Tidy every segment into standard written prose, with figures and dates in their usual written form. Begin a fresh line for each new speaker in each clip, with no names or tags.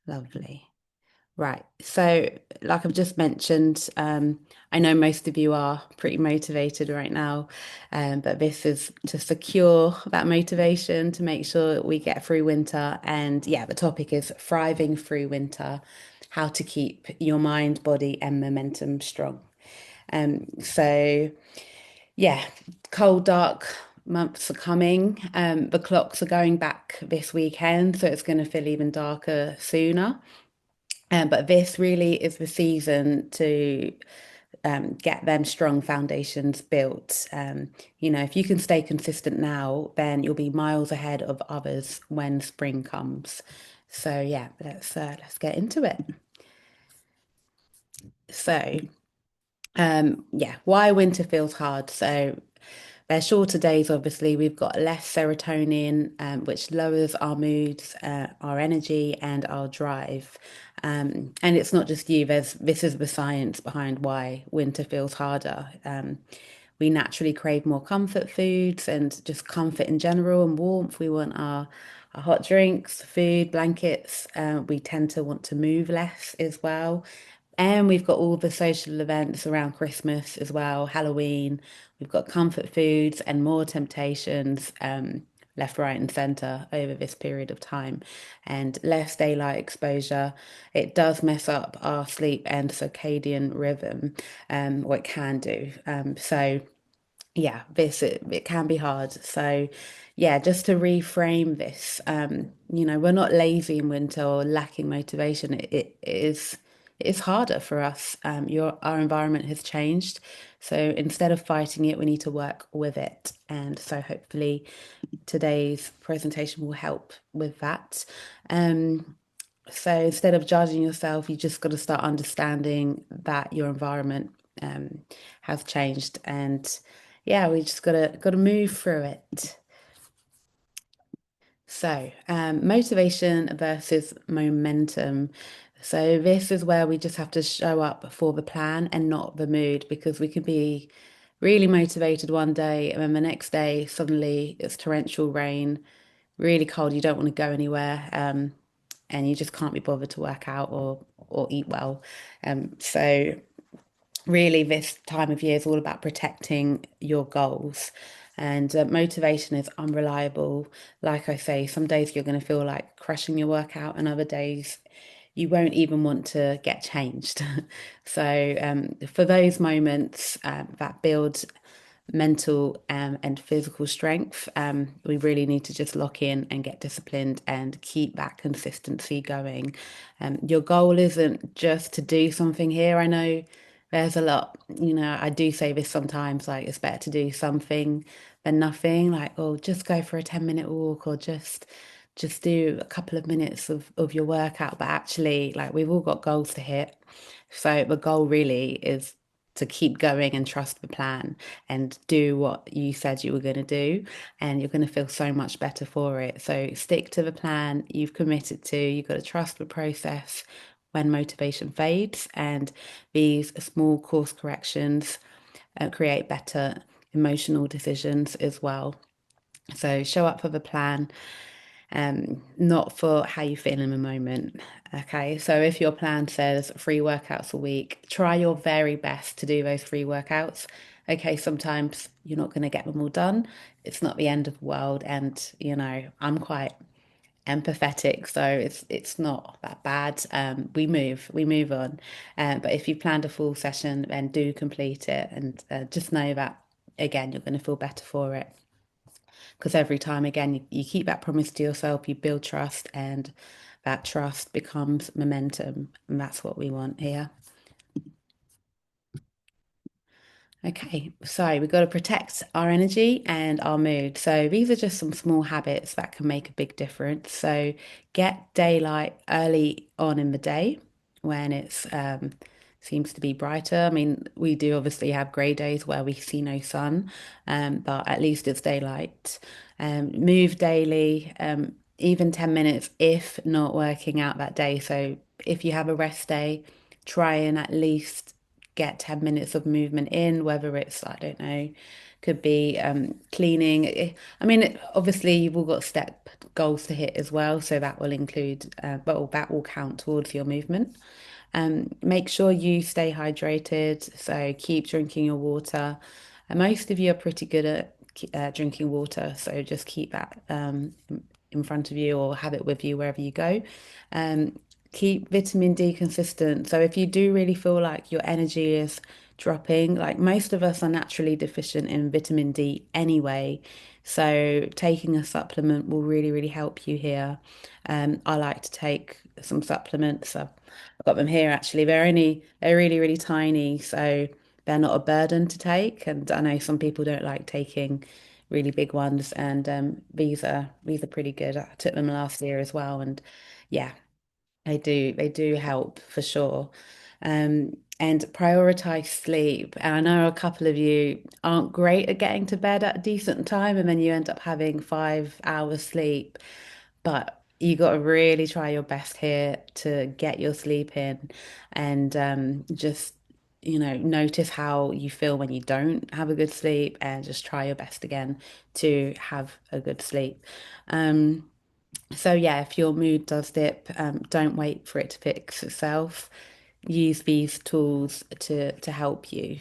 Lovely. Right. So, like I've just mentioned, I know most of you are pretty motivated right now, but this is to secure that motivation to make sure that we get through winter. And yeah, the topic is thriving through winter, how to keep your mind, body, and momentum strong. So yeah, cold, dark months are coming. The clocks are going back this weekend, so it's going to feel even darker sooner. But this really is the season to get them strong foundations built. If you can stay consistent now, then you'll be miles ahead of others when spring comes. So yeah, let's get into it. So yeah, why winter feels hard. So they're shorter days, obviously. We've got less serotonin, which lowers our moods, our energy, and our drive. And it's not just you, this is the science behind why winter feels harder. We naturally crave more comfort foods and just comfort in general and warmth. We want our hot drinks, food, blankets. We tend to want to move less as well. And we've got all the social events around Christmas as well, Halloween. We've got comfort foods and more temptations, left, right, and center over this period of time. And less daylight exposure. It does mess up our sleep and circadian rhythm, or it can do. So yeah, it can be hard. So yeah, just to reframe this, we're not lazy in winter or lacking motivation. It is harder for us. Our environment has changed. So instead of fighting it, we need to work with it. And so hopefully today's presentation will help with that. Um, so instead of judging yourself, you just got to start understanding that your environment has changed, and yeah, we just gotta move through it. So, motivation versus momentum. So this is where we just have to show up for the plan and not the mood, because we can be really motivated one day and then the next day suddenly it's torrential rain, really cold, you don't want to go anywhere, and you just can't be bothered to work out or eat well. So really this time of year is all about protecting your goals. And motivation is unreliable. Like I say, some days you're going to feel like crushing your workout, and other days you won't even want to get changed. So, for those moments that build mental and physical strength, we really need to just lock in and get disciplined and keep that consistency going. Your goal isn't just to do something here. I know there's a lot, I do say this sometimes, like it's better to do something than nothing, like, oh, just go for a 10-minute walk or just do a couple of minutes of your workout. But actually, like we've all got goals to hit. So the goal really is to keep going and trust the plan and do what you said you were going to do. And you're going to feel so much better for it. So stick to the plan you've committed to. You've got to trust the process when motivation fades. And these small course corrections create better emotional decisions as well. So show up for the plan, not for how you feel in the moment. Okay, so if your plan says 3 workouts a week, try your very best to do those 3 workouts. Okay, sometimes you're not going to get them all done. It's not the end of the world, and I'm quite empathetic, so it's not that bad. We move on. But if you planned a full session, then do complete it, and just know that again, you're going to feel better for it. Because every time, again, you keep that promise to yourself, you build trust, and that trust becomes momentum. And that's what we want here. Okay, so we've got to protect our energy and our mood. So these are just some small habits that can make a big difference. So get daylight early on in the day when it's seems to be brighter. I mean, we do obviously have grey days where we see no sun, but at least it's daylight. Move daily, even 10 minutes if not working out that day. So if you have a rest day, try and at least get 10 minutes of movement in, whether it's, I don't know, could be cleaning. I mean, obviously, you've all got step goals to hit as well, so that will include, but that will count towards your movement. Make sure you stay hydrated, so keep drinking your water. And most of you are pretty good at drinking water, so just keep that in front of you or have it with you wherever you go. Um, Keep vitamin D consistent. So if you do really feel like your energy is dropping, like most of us are naturally deficient in vitamin D anyway. So taking a supplement will really, really help you here. I like to take some supplements. I've got them here actually. They're really, really tiny, so they're not a burden to take. And I know some people don't like taking really big ones, and these are pretty good. I took them last year as well, and yeah, they do help for sure. And prioritize sleep. And I know a couple of you aren't great at getting to bed at a decent time, and then you end up having 5 hours sleep. But you got to really try your best here to get your sleep in and just, notice how you feel when you don't have a good sleep and just try your best again to have a good sleep. Um, so yeah, if your mood does dip, don't wait for it to fix itself. Use these tools to help you.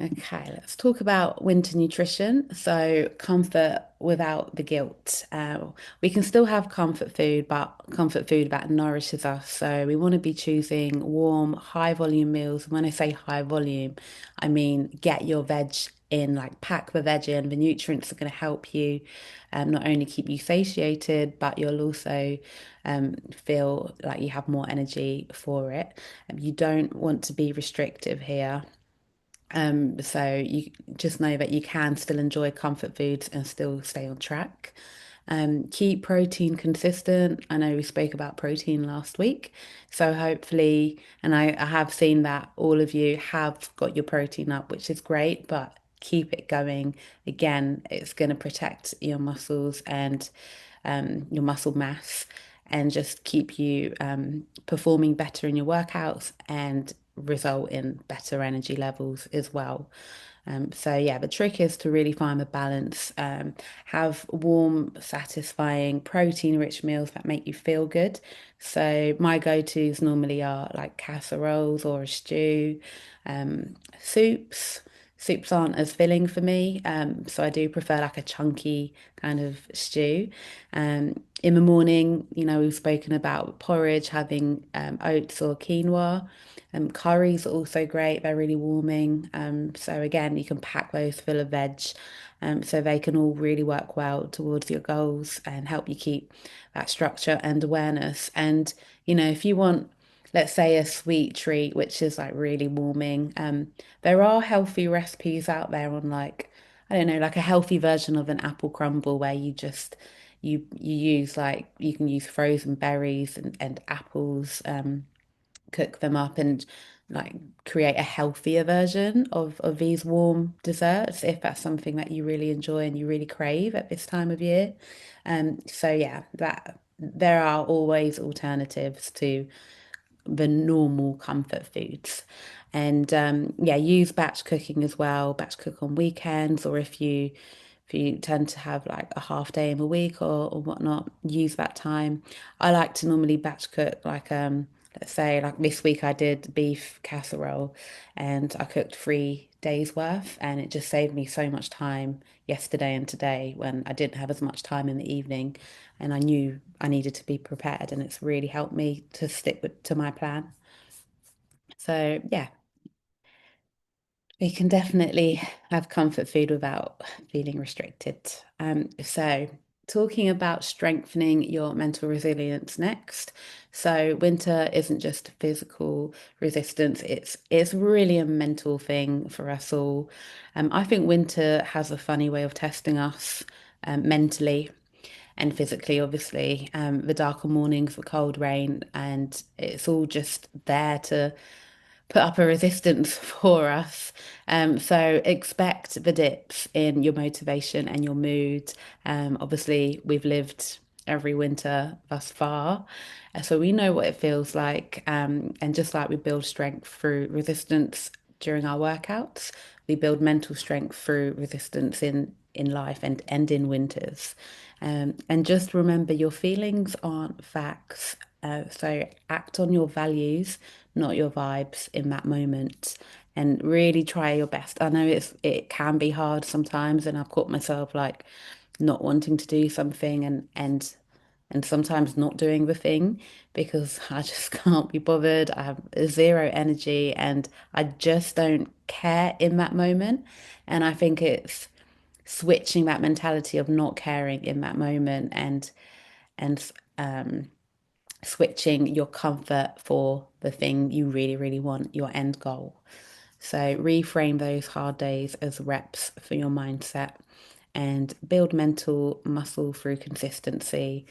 Okay, let's talk about winter nutrition. So, comfort without the guilt. We can still have comfort food, but comfort food that nourishes us. So, we want to be choosing warm, high volume meals. When I say high volume, I mean get your veg in, like pack the veg in. The nutrients are going to help you not only keep you satiated, but you'll also feel like you have more energy for it. You don't want to be restrictive here. So you just know that you can still enjoy comfort foods and still stay on track. Keep protein consistent. I know we spoke about protein last week. So hopefully, and I have seen that all of you have got your protein up, which is great, but keep it going. Again, it's going to protect your muscles and your muscle mass and just keep you performing better in your workouts and result in better energy levels as well. So yeah, the trick is to really find the balance. Have warm, satisfying, protein-rich meals that make you feel good. So my go-tos normally are like casseroles or a stew, soups. Soups aren't as filling for me, so I do prefer like a chunky kind of stew. In the morning, we've spoken about porridge, having oats or quinoa. Curries are also great. They're really warming. So again, you can pack those full of veg, so they can all really work well towards your goals and help you keep that structure and awareness. And if you want, let's say, a sweet treat, which is like really warming, there are healthy recipes out there on like, I don't know, like a healthy version of an apple crumble where you use like you can use frozen berries and apples. Cook them up and like create a healthier version of these warm desserts if that's something that you really enjoy and you really crave at this time of year. So yeah, that there are always alternatives to the normal comfort foods. And yeah, use batch cooking as well. Batch cook on weekends, or if you tend to have like a half day in a week or whatnot, use that time. I like to normally batch cook like let's say like this week I did beef casserole and I cooked 3 days worth and it just saved me so much time yesterday and today when I didn't have as much time in the evening and I knew I needed to be prepared and it's really helped me to stick to my plan. So yeah, we can definitely have comfort food without feeling restricted. So, talking about strengthening your mental resilience next. So, winter isn't just physical resistance, it's really a mental thing for us all. I think winter has a funny way of testing us mentally and physically, obviously. The darker mornings, the cold rain, and it's all just there to put up a resistance for us. So expect the dips in your motivation and your mood. Obviously, we've lived every winter thus far, so we know what it feels like. And just like we build strength through resistance, during our workouts. We build mental strength through resistance in life and in winters. And just remember your feelings aren't facts. So act on your values, not your vibes in that moment. And really try your best. I know it can be hard sometimes, and I've caught myself like not wanting to do something and sometimes not doing the thing because I just can't be bothered. I have zero energy and I just don't care in that moment. And I think it's switching that mentality of not caring in that moment and switching your comfort for the thing you really, really want, your end goal. So reframe those hard days as reps for your mindset and build mental muscle through consistency,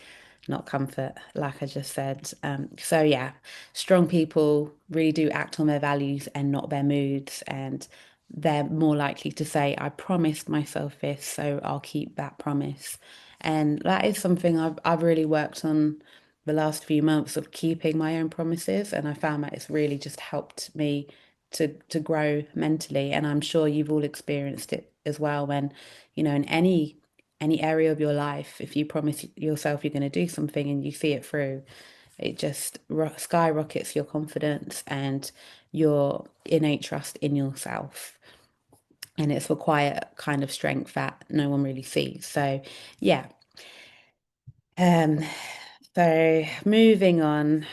not comfort, like I just said. So yeah, strong people really do act on their values and not their moods, and they're more likely to say, I promised myself this, so I'll keep that promise. And that is something I've really worked on the last few months of keeping my own promises, and I found that it's really just helped me to grow mentally. And I'm sure you've all experienced it as well when, in any area of your life, if you promise yourself you're going to do something and you see it through, it just skyrockets your confidence and your innate trust in yourself. And it's a quiet kind of strength that no one really sees. So, yeah. Um, so moving on,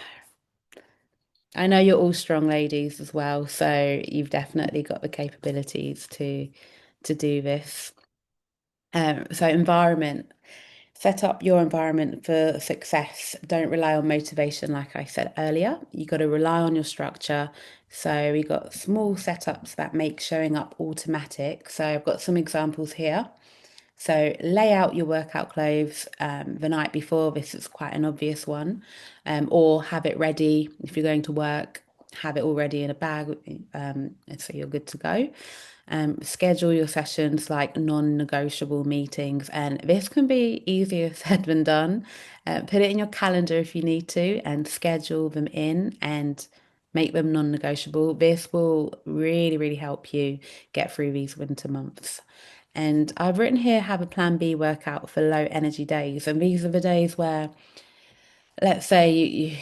I know you're all strong ladies as well, so you've definitely got the capabilities to do this. So environment, set up your environment for success. Don't rely on motivation, like I said earlier. You got to rely on your structure. So we got small setups that make showing up automatic. So I've got some examples here. So lay out your workout clothes the night before. This is quite an obvious one. Or have it ready if you're going to work. Have it all ready in a bag, so you're good to go. Schedule your sessions like non-negotiable meetings, and this can be easier said than done. Put it in your calendar if you need to, and schedule them in and make them non-negotiable. This will really, really help you get through these winter months. And I've written here, have a plan B workout for low energy days. And these are the days where, let's say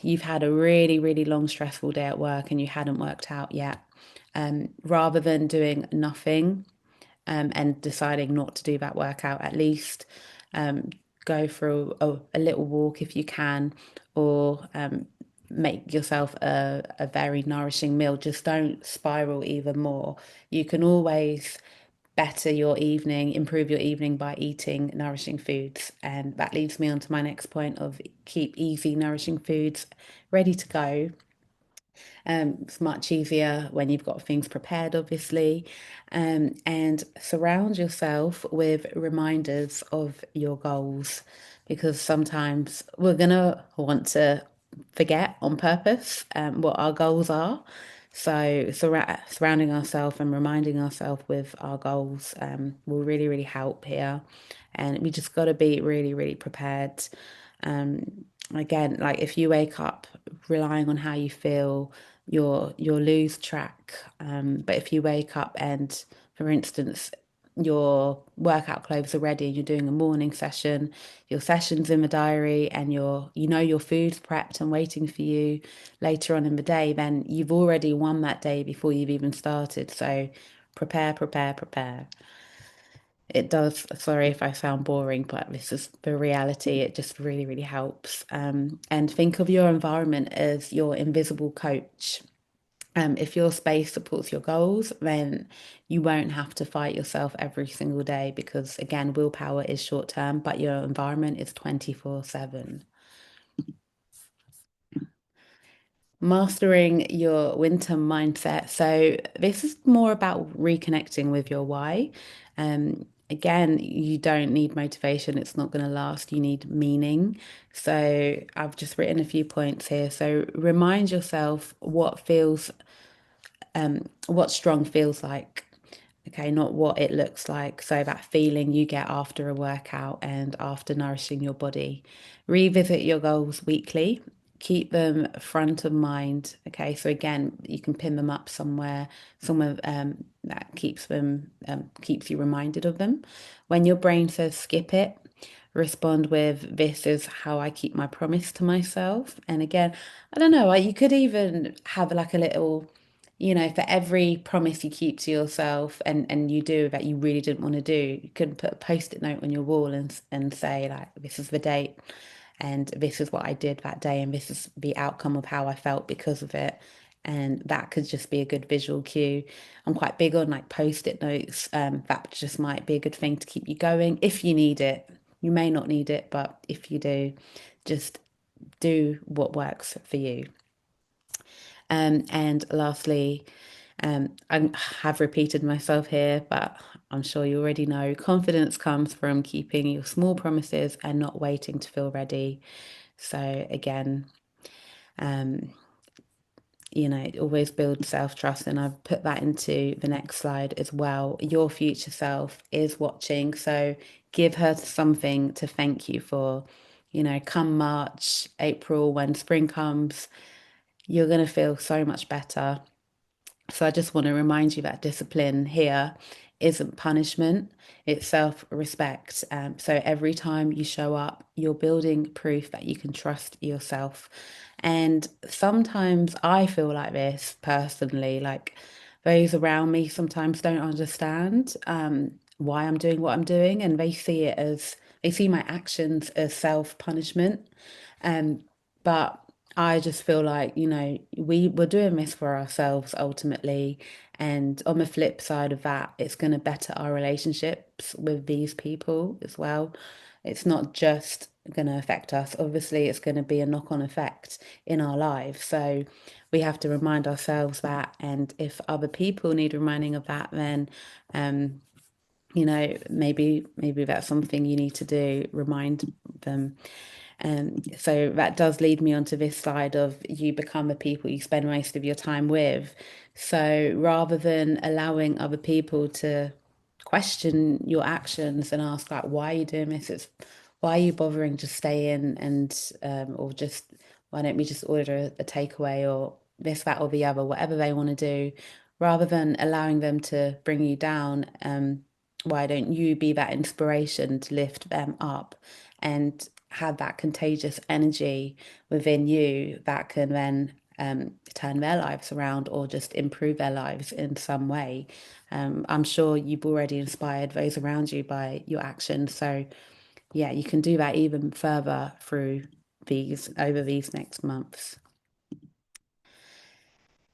you've had a really, really long, stressful day at work and you hadn't worked out yet. Rather than doing nothing and deciding not to do that workout, at least um, go for a little walk if you can, or make yourself a very nourishing meal. Just don't spiral even more. You can always better your evening, improve your evening by eating nourishing foods. And that leads me on to my next point of keep easy, nourishing foods ready to go. It's much easier when you've got things prepared, obviously. And surround yourself with reminders of your goals because sometimes we're going to want to forget on purpose what our goals are. So surrounding ourselves and reminding ourselves with our goals will really, really help here. And we just got to be really, really prepared. Again, like if you wake up relying on how you feel, you'll lose track. But if you wake up and, for instance, your workout clothes are ready, you're doing a morning session, your session's in the diary, and your food's prepped and waiting for you later on in the day, then you've already won that day before you've even started. So prepare, prepare, prepare. It does, sorry if I sound boring, but this is the reality. It just really, really helps. And think of your environment as your invisible coach. If your space supports your goals, then you won't have to fight yourself every single day because, again, willpower is short term, but your environment is 24/7. Mastering your winter mindset. So, this is more about reconnecting with your why. Again, you don't need motivation, it's not going to last. You need meaning. So, I've just written a few points here. So, remind yourself what strong feels like. Okay, not what it looks like. So that feeling you get after a workout and after nourishing your body. Revisit your goals weekly keep them front of mind. Okay, so again, you can pin them up somewhere that keeps you reminded of them. When your brain says skip it, respond with, "This is how I keep my promise to myself." And again, I don't know, you could even have like a little, for every promise you keep to yourself and you do that you really didn't want to do, you could put a post-it note on your wall and say like, "This is the date, and this is what I did that day, and this is the outcome of how I felt because of it." And that could just be a good visual cue. I'm quite big on like post-it notes. That just might be a good thing to keep you going if you need it. You may not need it, but if you do, just do what works for you. And lastly, I have repeated myself here, but I'm sure you already know, confidence comes from keeping your small promises and not waiting to feel ready. So again, um, always build self-trust. And I've put that into the next slide as well. Your future self is watching, so give her something to thank you for. Come March, April, when spring comes, you're going to feel so much better. So I just want to remind you that discipline here isn't punishment, it's self-respect. So every time you show up, you're building proof that you can trust yourself. And sometimes I feel like this personally, like those around me sometimes don't understand why I'm doing what I'm doing, and they see my actions as self-punishment. Um, but I just feel like, we're doing this for ourselves ultimately. And on the flip side of that, it's going to better our relationships with these people as well. It's not just going to affect us. Obviously, it's going to be a knock-on effect in our lives. So we have to remind ourselves that. And if other people need reminding of that, then maybe that's something you need to do, remind them. So that does lead me onto this slide of you become the people you spend most of your time with. So rather than allowing other people to question your actions and ask like, why are you doing this? It's why are you bothering to stay in and or just why don't we just order a takeaway or this, that, or the other, whatever they want to do, rather than allowing them to bring you down. Why don't you be that inspiration to lift them up and have that contagious energy within you that can then turn their lives around or just improve their lives in some way? I'm sure you've already inspired those around you by your actions. So, yeah, you can do that even further over these next months.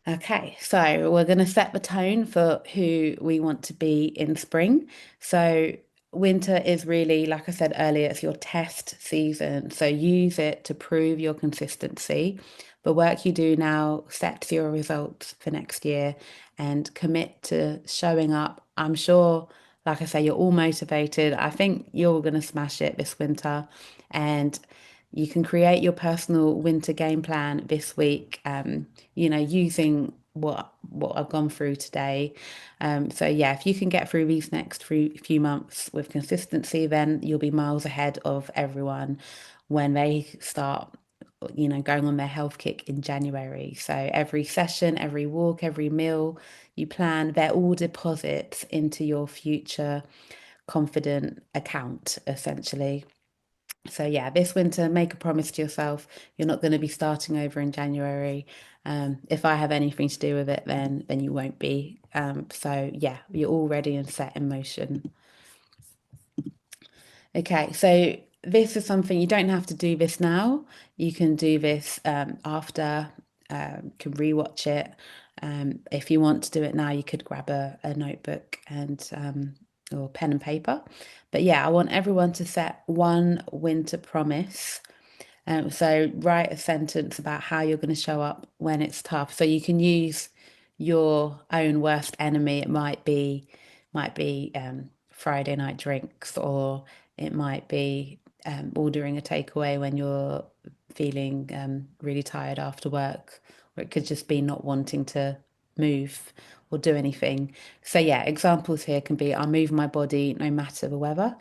Okay, so we're going to set the tone for who we want to be in spring. So, winter is really, like I said earlier, it's your test season. So, use it to prove your consistency. The work you do now sets your results for next year and commit to showing up. I'm sure, like I say, you're all motivated. I think you're going to smash it this winter. And you can create your personal winter game plan this week, using what I've gone through today. So yeah, if you can get through these next few months with consistency, then you'll be miles ahead of everyone when they start, going on their health kick in January. So every session, every walk, every meal you plan, they're all deposits into your future confident account, essentially. So yeah, this winter, make a promise to yourself. You're not going to be starting over in January. If I have anything to do with it, then you won't be. So yeah, you're all ready and set in motion. Okay, so this is something you don't have to do this now. You can do this after. Can rewatch it. If you want to do it now, you could grab a notebook and or pen and paper. But yeah, I want everyone to set one winter promise. So write a sentence about how you're going to show up when it's tough. So you can use your own worst enemy. It might be Friday night drinks, or it might be ordering a takeaway when you're feeling really tired after work, or it could just be not wanting to move or do anything. So yeah, examples here can be I move my body no matter the weather.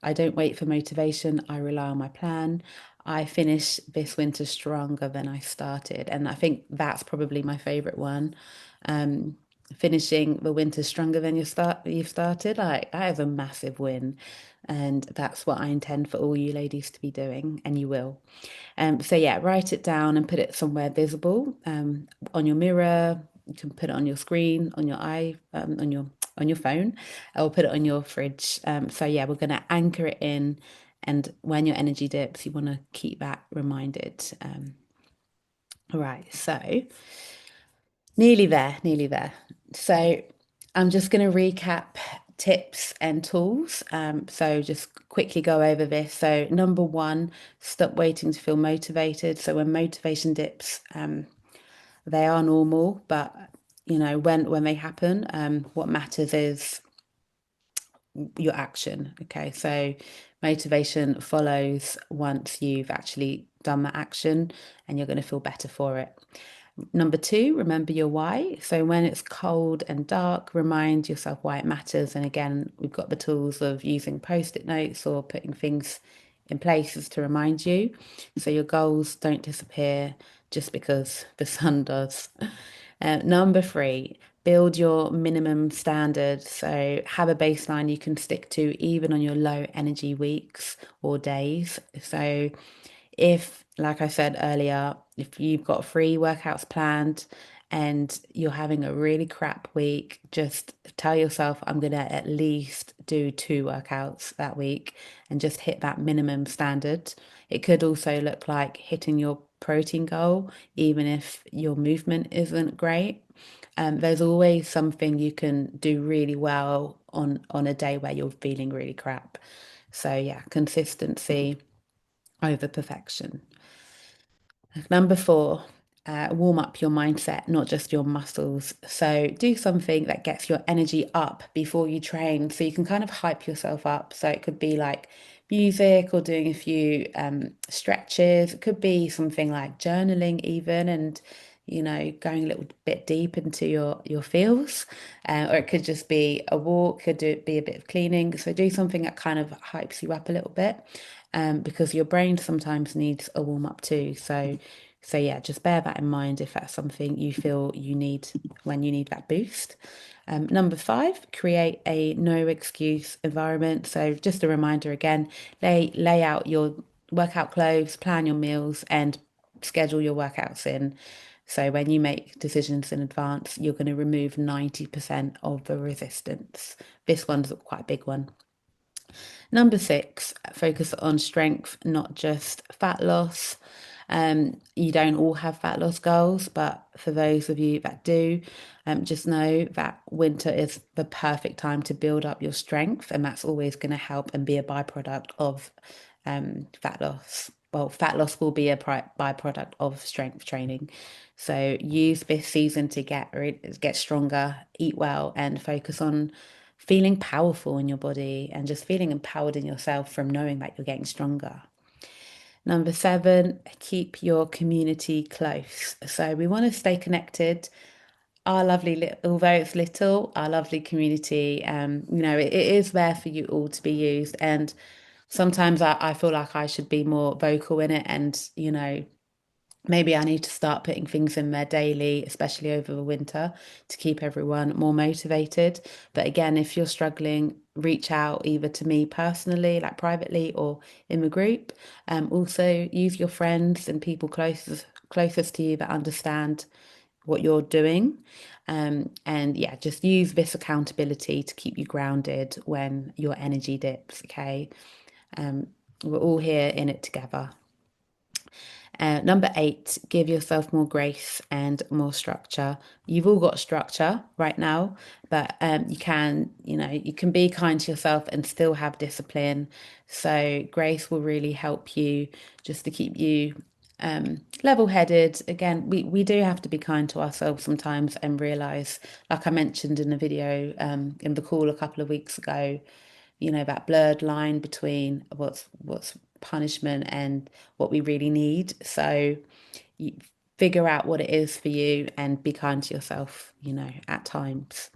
I don't wait for motivation. I rely on my plan. I finish this winter stronger than I started. And I think that's probably my favorite one. Um, Finishing the winter stronger than you've started, like that is a massive win. And that's what I intend for all you ladies to be doing, and you will. So yeah, write it down and put it somewhere visible, on your mirror. You can put it on your screen, on your on your phone, or put it on your fridge. So yeah, we're gonna anchor it in, and when your energy dips, you want to keep that reminded. All right, so nearly there, nearly there. So I'm just going to recap tips and tools. So just quickly go over this. So number one, stop waiting to feel motivated. So when motivation dips, they are normal, but when they happen, what matters is your action. Okay, so motivation follows once you've actually done that action, and you're going to feel better for it. Number two, remember your why. So when it's cold and dark, remind yourself why it matters. And again, we've got the tools of using post-it notes or putting things in places to remind you. So your goals don't disappear just because the sun does. Number three, build your minimum standard. So have a baseline you can stick to even on your low energy weeks or days. So if, like I said earlier, if you've got 3 workouts planned and you're having a really crap week, just tell yourself, I'm going to at least do 2 workouts that week and just hit that minimum standard. It could also look like hitting your protein goal, even if your movement isn't great. There's always something you can do really well on a day where you're feeling really crap. So yeah, consistency over perfection. Number four, warm up your mindset, not just your muscles. So do something that gets your energy up before you train. So you can kind of hype yourself up. So it could be like music or doing a few stretches. It could be something like journaling even, and going a little bit deep into your feels. Or it could just be a walk, be a bit of cleaning. So do something that kind of hypes you up a little bit, because your brain sometimes needs a warm up too. So yeah, just bear that in mind if that's something you feel you need when you need that boost. Number five, create a no excuse environment. So just a reminder again, lay out your workout clothes, plan your meals, and schedule your workouts in. So when you make decisions in advance, you're going to remove 90% of the resistance. This one's quite a big one. Number six, focus on strength, not just fat loss. You don't all have fat loss goals, but for those of you that do, just know that winter is the perfect time to build up your strength, and that's always going to help and be a byproduct of fat loss. Well, fat loss will be a byproduct of strength training. So use this season to get stronger, eat well, and focus on feeling powerful in your body and just feeling empowered in yourself from knowing that you're getting stronger. Number seven, keep your community close. So we want to stay connected. Our lovely, although it's little, our lovely community, it is there for you all to be used. And sometimes I feel like I should be more vocal in it, and maybe I need to start putting things in there daily, especially over the winter, to keep everyone more motivated. But again, if you're struggling, reach out either to me personally, like privately, or in the group. Also, use your friends and people closest to you that understand what you're doing. And yeah, just use this accountability to keep you grounded when your energy dips. Okay. Um, we're all here in it together. Number eight, give yourself more grace and more structure. You've all got structure right now, but you can be kind to yourself and still have discipline. So grace will really help you just to keep you level-headed. Again, we do have to be kind to ourselves sometimes and realize, like I mentioned in the video in the call a couple of weeks ago, that blurred line between what's punishment and what we really need. So you figure out what it is for you and be kind to yourself, at times.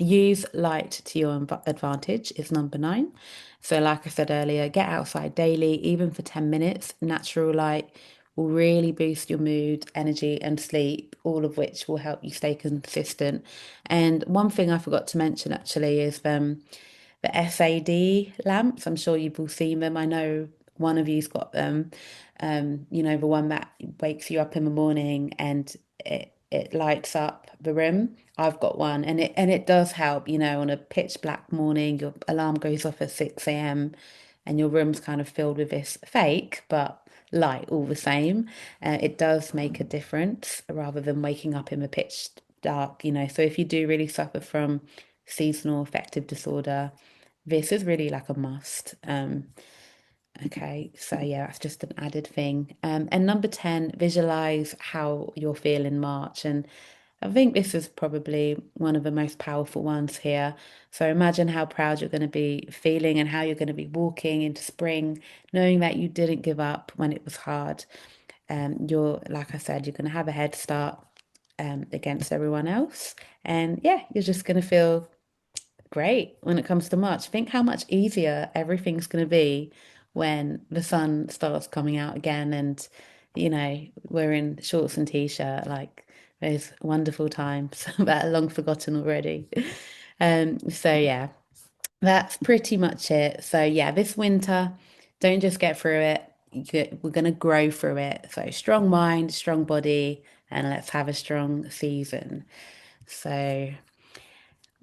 Use light to your advantage is number 9. So, like I said earlier, get outside daily, even for 10 minutes. Natural light will really boost your mood, energy, and sleep, all of which will help you stay consistent. And one thing I forgot to mention actually is the SAD lamps. I'm sure you've all seen them. I know one of you's got them. The one that wakes you up in the morning and it lights up the room. I've got one and it does help, on a pitch black morning, your alarm goes off at 6 a.m. and your room's kind of filled with this fake, but light all the same. It does make a difference rather than waking up in the pitch dark. So if you do really suffer from seasonal affective disorder, this is really like a must. Okay, so yeah, that's just an added thing. And number 10, visualize how you'll feel in March. And I think this is probably one of the most powerful ones here. So imagine how proud you're going to be feeling and how you're going to be walking into spring, knowing that you didn't give up when it was hard. Like I said, you're going to have a head start against everyone else. And yeah, you're just going to feel great when it comes to March. Think how much easier everything's going to be when the sun starts coming out again and, we're in shorts and t-shirt, like those wonderful times that are long forgotten already. So yeah, that's pretty much it. So yeah, this winter, don't just get through it. We're going to grow through it. So strong mind, strong body, and let's have a strong season. So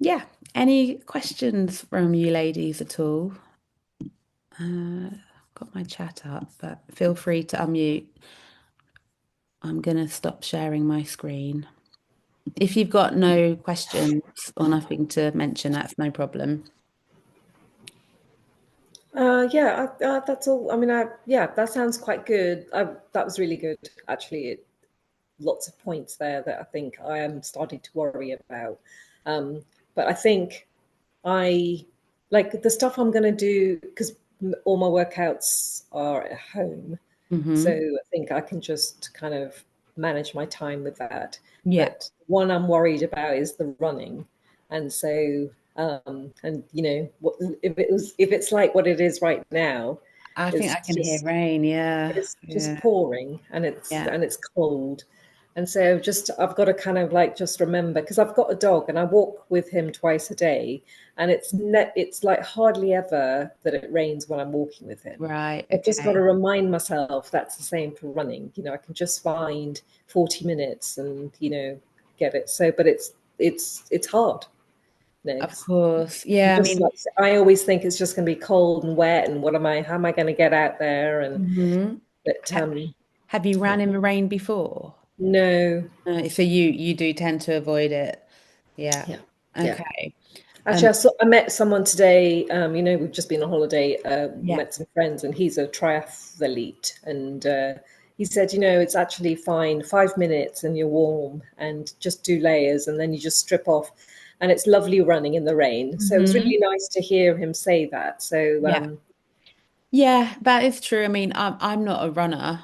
yeah. Any questions from you ladies at all? Got my chat up, but feel free to unmute. I'm gonna stop sharing my screen. If you've got no questions or nothing to mention, that's no problem.
That's all. I mean, yeah, that sounds quite good. That was really good, actually. Lots of points there that I think I am starting to worry about. But I think I like the stuff I'm going to do because all my workouts are at home. So
Hmm.
I think I can just kind of manage my time with that.
Yeah,
But one I'm worried about is the running. And so, and if it's like what it is right now,
I think
it's
I can hear
just
rain. Yeah,
it's just
yeah,
pouring and
yeah.
it's cold. And so just I've got to kind of like just remember because I've got a dog and I walk with him twice a day and it's like hardly ever that it rains when I'm walking with him.
Right.
I've just got to
Okay.
remind myself that's the same for running. I can just find 40 minutes and get it. So but it's hard.
Of
'Cause
course. Yeah. I
just
mean,
like I always think it's just going to be cold and wet and how am I going to get out there and
mhm.
but
Ha- have you
yeah.
ran in the rain before?
No,
So you do tend to avoid it. Yeah.
yeah, yeah.
Okay.
Actually,
Um,
I met someone today. We've just been on holiday.
yeah.
Met some friends, and he's a triathlete. And he said, it's actually fine. 5 minutes, and you're warm, and just do layers, and then you just strip off, and it's lovely running in the rain. So it was really
Hmm.
nice to hear him say that. So
Yeah. Yeah, that is true. I mean, I'm not a runner,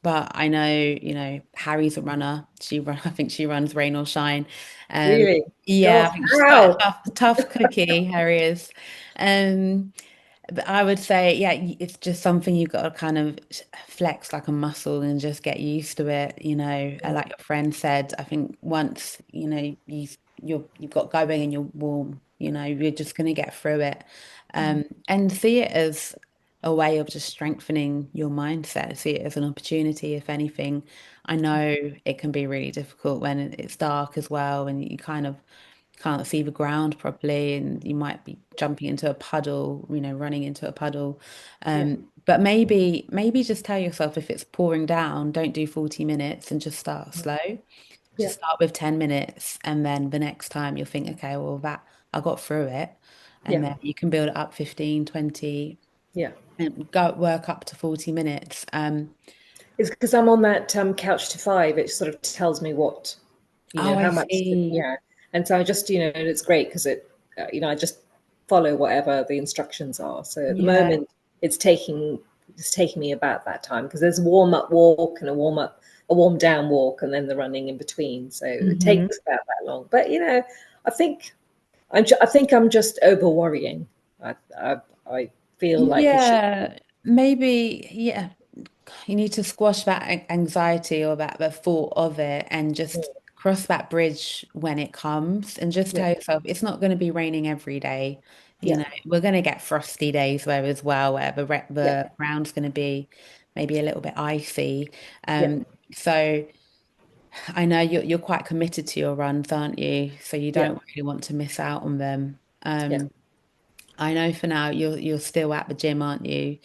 but I know, Harry's a runner. I think she runs rain or shine. Um,
really,
yeah,
God,
I think she's quite a
how?
tough cookie, Harry is. Um, but I would say, yeah, it's just something you've got to kind of flex like a muscle and just get used to it. Like your friend said, I think once, you've got going and you're warm, you're just going to get through it. And see it as a way of just strengthening your mindset, see it as an opportunity, if anything. I know it can be really difficult when it's dark as well, and you kind of can't see the ground properly, and you might be jumping into a puddle, running into a puddle.
Yeah,
But maybe just tell yourself if it's pouring down, don't do 40 minutes and just start slow.
yeah,
Just start with 10 minutes, and then the next time you'll think, okay, well, that I got through it. And
yeah,
then you can build it up 15, 20,
yeah.
and go work up to 40 minutes.
It's because I'm on that couch to five. It sort of tells me what,
Oh, I
how much,
see.
yeah. And so I just, it's great because I just follow whatever the instructions are. So at the
Yeah.
moment, it's taking me about that time because there's a warm up walk and a warm down walk, and then the running in between. So it
Hmm.
takes about that long. But I think. I think I'm just over worrying. I feel like it should.
Yeah, maybe, yeah. You need to squash that anxiety or that the thought of it and just cross that bridge when it comes and just
Yeah,
tell yourself it's not going to be raining every day. You
yeah,
know, we're going to get frosty days where as well, where
yeah,
the ground's going to be maybe a little bit icy.
yeah,
So I know you're quite committed to your runs, aren't you? So you
yeah,
don't really want to miss out on them.
yeah.
I know for now you're still at the gym, aren't you,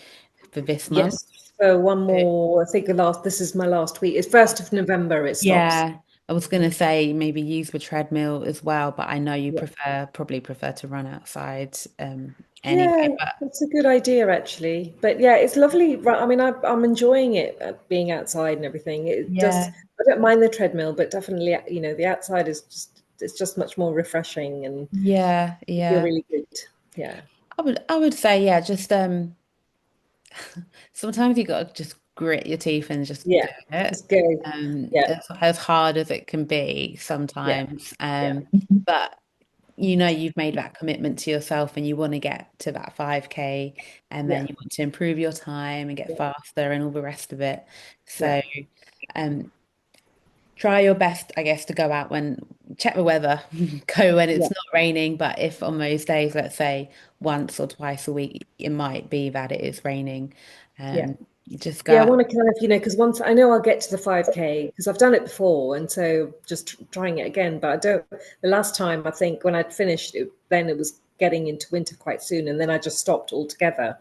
for this month?
Yes. So one more. I think the last. This is my last week. It's 1st of November. It stops.
Yeah, I was gonna say maybe use the treadmill as well, but I know you
Yeah.
probably prefer to run outside
Yeah,
anyway. But
that's a good idea actually. But yeah, it's lovely. I mean, I'm enjoying it, being outside and everything. It does.
yeah,
I don't mind the treadmill, but definitely, the outside is just it's just much more refreshing and
yeah,
you feel
yeah.
really good. Yeah,
I would say yeah, just sometimes you gotta just grit your teeth and just
yeah.
do it.
Just go. Yeah,
As hard as it can be
yeah,
sometimes.
yeah,
But you've made that commitment to yourself and you want to get to that 5K and
yeah,
then you want to improve your time and get
yeah,
faster and all the rest of it.
yeah,
So um try your best, I guess, to go out when check the weather, go when it's
yeah,
not raining, but if on those days, let's say once or twice a week, it might be that it is raining.
yeah.
You just go
Yeah, I
out.
want to kind of, because once I know I'll get to the 5K because I've done it before, and so just trying it again. But I don't. The last time I think when I'd finished it, then it was getting into winter quite soon, and then I just stopped altogether.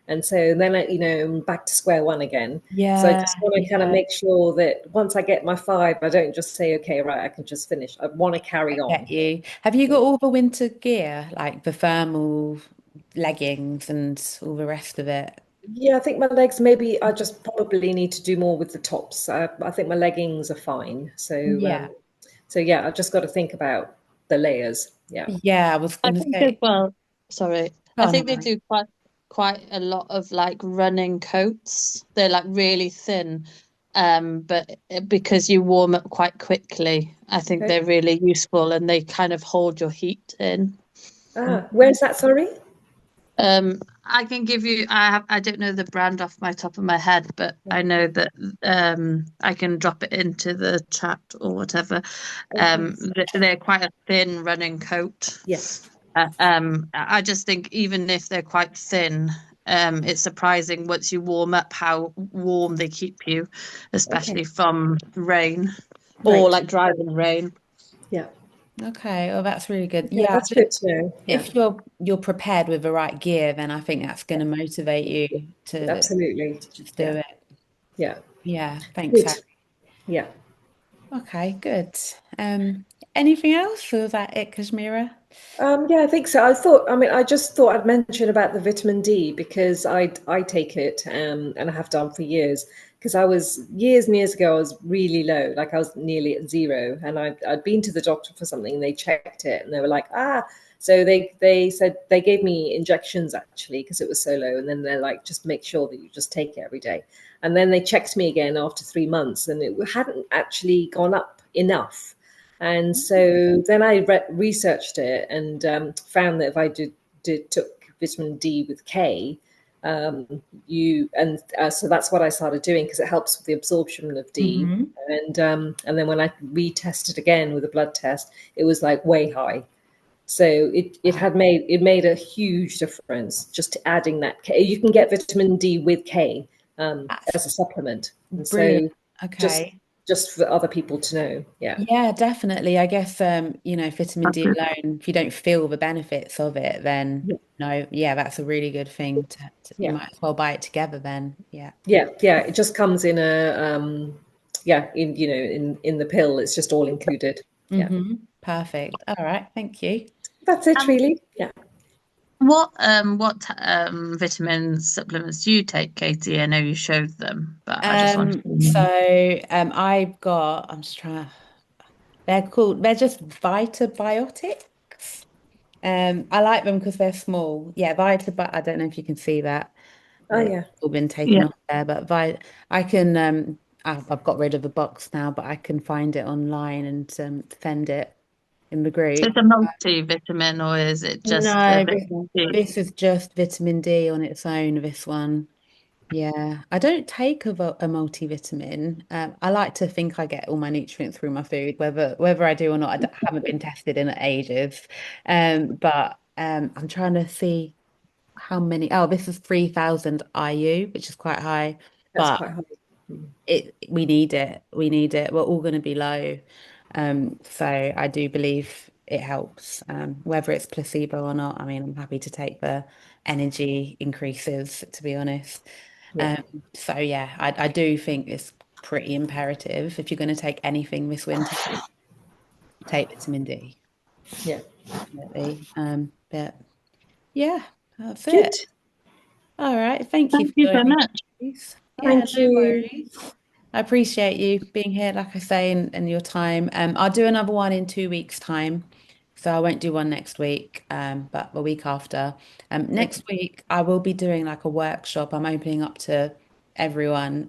And so then I'm back to square one again. So I
Yeah,
just want to kind of
yeah,
make sure that once I get my five, I don't just say, okay, right, I can just finish. I want to
I
carry on.
get you. Have you got all the winter gear, like the thermal leggings and all the rest of it?
Yeah, I think my legs, maybe I just probably need to do more with the tops. I think my leggings are fine.
Yeah.
So yeah, I've just got to think about the layers. Yeah.
Yeah, I was
I
gonna
think as
say,
well, sorry,
go
I
on,
think they
Harry.
do quite a lot of like running coats. They're like really thin, but because you warm up quite quickly, I think
Okay.
they're really useful and they kind of hold your heat in.
Where's that? Sorry.
I can give you, I don't know the brand off my top of my head, but I know that I can drop it into the chat or whatever.
Okay.
They're quite a thin running coat.
Yeah.
I just think even if they're quite thin, it's surprising once you warm up how warm they keep you,
Okay.
especially from rain or
Right.
like driving rain.
Yeah.
Okay, well that's really good.
Yeah,
Yeah,
that's good to know. Yeah.
if you're prepared with the right gear, then I think that's going to motivate
Yeah.
you
Absolutely.
to just do
Yeah.
it.
Yeah.
Yeah, thanks,
Good.
Harry.
Yeah.
Okay, good. Anything else, or was that it, Kashmira?
Yeah, I think so. I just thought I'd mention about the vitamin D because I take it, and I have done for years. Because I was years and years ago, I was really low, like I was nearly at zero, and I'd been to the doctor for something, and they checked it, and they were like, ah. So they said they gave me injections actually because it was so low, and then they're like, just make sure that you just take it every day. And then they checked me again after 3 months, and it hadn't actually gone up enough. And so then I researched it and found that if I took vitamin D with K, so that's what I started doing because it helps with the absorption of D.
Hmm.
And then when I retested again with a blood test, it was like way high. So it made a huge difference just adding that K. You can get vitamin D with K
That's
as a supplement, and
brilliant.
so just
Okay.
just for other people to know, yeah.
Yeah, definitely. I guess vitamin D alone, if you don't feel the benefits of it, then no, yeah, that's a really good thing you
Yeah,
might as well buy it together then. Yeah.
yeah. It just comes in in the pill. It's just all included. Yeah,
Perfect. All right, thank you.
that's it,
And
really. Yeah.
what vitamin supplements do you take, Katie? I know you showed them, but I just wanted to know.
I'm just trying to, they're just Vitabiotics. I like them because they're small. Yeah, I don't know if you can see that.
Oh,
It's
yeah.
all been taken
Yeah.
off there, but I can, I've got rid of the box now, but I can find it online and send it. in the
So
group.
it's a multivitamin, or is it just
No,
vitamin D?
this is just vitamin D on its own, this one. Yeah, I don't take a multivitamin. I like to think I get all my nutrients through my food, whether I do or not. Haven't been tested in ages. But I'm trying to see how many. Oh, this is 3,000 IU, which is quite high.
That's
But
quite high. Mm.
we need it. We need it. We're all going to be low. So I do believe it helps. Whether it's placebo or not, I mean, I'm happy to take the energy increases, to be honest.
Yeah.
Um, so yeah, I do think it's pretty imperative if you're going to take anything this winter, take vitamin D,
Yeah.
definitely. But yeah, that's
Good.
it. All right. Thank you
Thank
for
you so
joining,
much.
Louise. Yeah,
Thank
no
you.
worries. I appreciate you being here, like I say, and your time. I'll do another one in 2 weeks' time. So I won't do one next week, but the week after.
Okay.
Next week, I will be doing like a workshop. I'm opening up to everyone.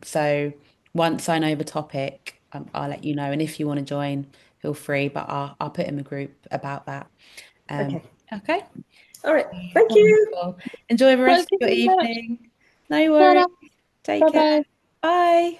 So once I know the topic, I'll let you know. And if you want to join, feel free, but I'll put in the group about that.
Okay.
Okay.
All right. Thank you.
Wonderful. Enjoy the rest
Thank
of
you
your
so much.
evening. No
Ta-da.
worries. Take care.
Bye-bye.
Bye.